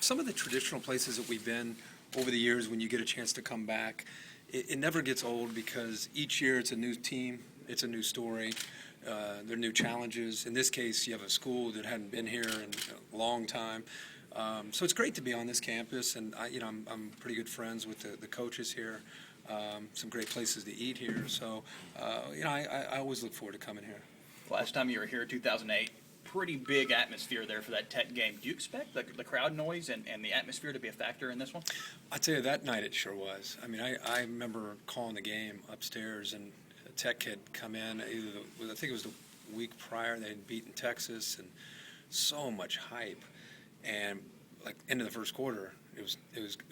Some of the traditional places that we've been over the years, when you get a chance to come back, it never gets old because each year it's a new team, it's a new story, there are new challenges. In this case, you have a school that hadn't been here in a long time. So it's great to be on this campus, and I'm pretty good friends with the coaches here. Some great places to eat here. So I always look forward to coming here. Last time you were here, 2008, pretty big atmosphere there for that Tech game. Do you expect the crowd noise and the atmosphere to be a factor in this one? I tell you, that night it sure was. I mean, I remember calling the game upstairs, and Tech had come in. I think it was the week prior. They had beaten Texas, and so much hype. And like into the first quarter, it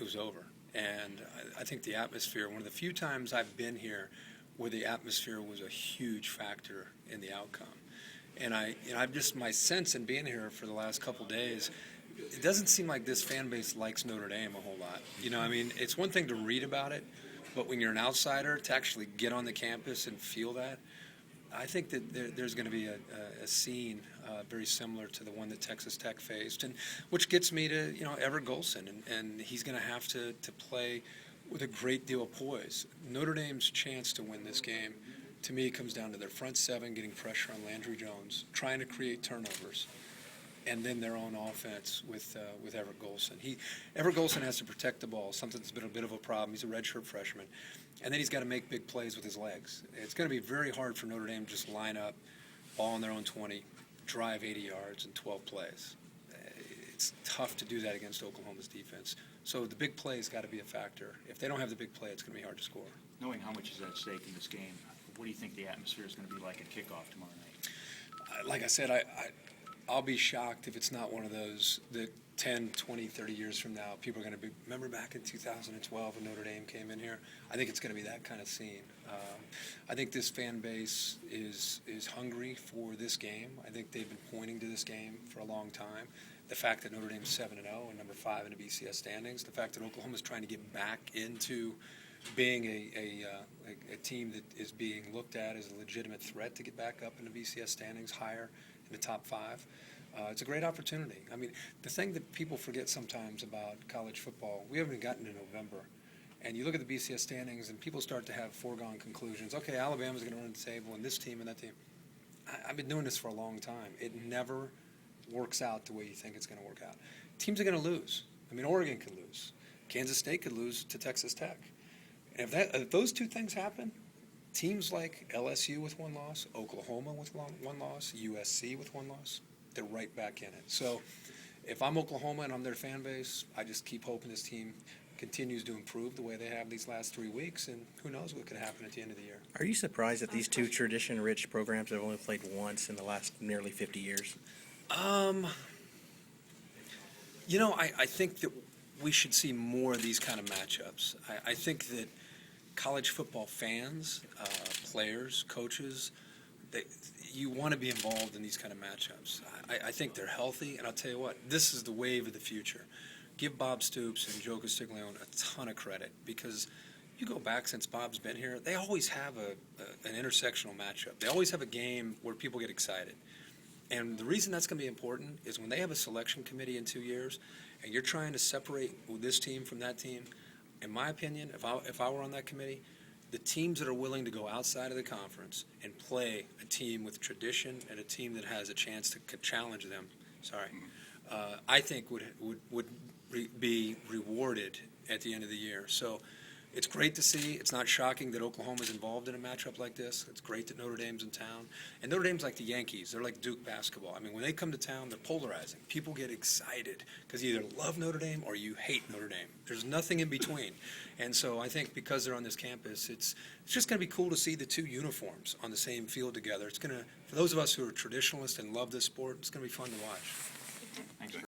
was over. And I think the atmosphere, one of the few times I've been here where the atmosphere was a huge factor in the outcome. And I've just, my sense in being here for the last couple days, it doesn't seem like this fan base likes Notre Dame a whole lot. I mean, it's one thing to read about it, but when you're an outsider, to actually get on the campus and feel that, I think that there's going to be a scene very similar to the one that Texas Tech faced, and which gets me to Everett Golson, and he's going to have to play with a great deal of poise. Notre Dame's chance to win this game, to me, comes down to their front seven getting pressure on Landry Jones, trying to create turnovers, and then their own offense with Everett Golson. Everett Golson has to protect the ball, something that's been a bit of a problem. He's a redshirt freshman. And then he's got to make big plays with his legs. It's going to be very hard for Notre Dame to just line up, ball on their own 20, drive 80 yards in 12 plays. It's tough to do that against Oklahoma's defense. So the big play has got to be a factor. If they don't have the big play, it's going to be hard to score. Knowing how much is at stake in this game, what do you think the atmosphere is going to be like at kickoff tomorrow night? Like I said, I'll be shocked if it's not one of those that 10, 20, 30 years from now, people are going to be, remember back in 2012 when Notre Dame came in here? I think it's going to be that kind of scene. I think this fan base is hungry for this game. I think they've been pointing to this game for a long time. The fact that Notre Dame's 7-0 and number 5 in the BCS standings, the fact that Oklahoma's trying to get back into being a team that is being looked at as a legitimate threat to get back up in the BCS standings, higher in the top 5. It's a great opportunity. I mean, the thing that people forget sometimes about college football, we haven't gotten to November, and you look at the BCS standings and people start to have foregone conclusions. Okay, Alabama's going to run the table, and this team and that team. I've been doing this for a long time. It never works out the way you think it's going to work out. Teams are going to lose. I mean, Oregon could lose. Kansas State could lose to Texas Tech. And if those two things happen, teams like LSU with 1 loss, Oklahoma with 1 loss, USC with 1 loss, they're right back in it. So if I'm Oklahoma and I'm their fan base, I just keep hoping this team continues to improve the way they have these last 3 weeks, and who knows what could happen at the end of the year. Are you surprised that these two tradition-rich programs have only played once in the last nearly 50 years? I think that we should see more of these kind of matchups. I think that college football fans, players, coaches, you want to be involved in these kind of matchups. I think they're healthy, and I'll tell you what, this is the wave of the future. Give Bob Stoops and Joe Castiglione a ton of credit, because you go back since Bob's been here, they always have an intersectional matchup. They always have a game where people get excited. And the reason that's going to be important is when they have a selection committee in 2 years, and you're trying to separate this team from that team, in my opinion, if I were on that committee, the teams that are willing to go outside of the conference and play a team with tradition and a team that has a chance to challenge them, I think would be rewarded at the end of the year. So it's great to see. It's not shocking that Oklahoma's involved in a matchup like this. It's great that Notre Dame's in town. And Notre Dame's like the Yankees. They're like Duke basketball. I mean, when they come to town, they're polarizing. People get excited because you either love Notre Dame or you hate Notre Dame. There's nothing in between. And so I think because they're on this campus, it's just going to be cool to see the 2 uniforms on the same field together. It's going to, for those of us who are traditionalists and love this sport, it's going to be fun to watch. Thanks.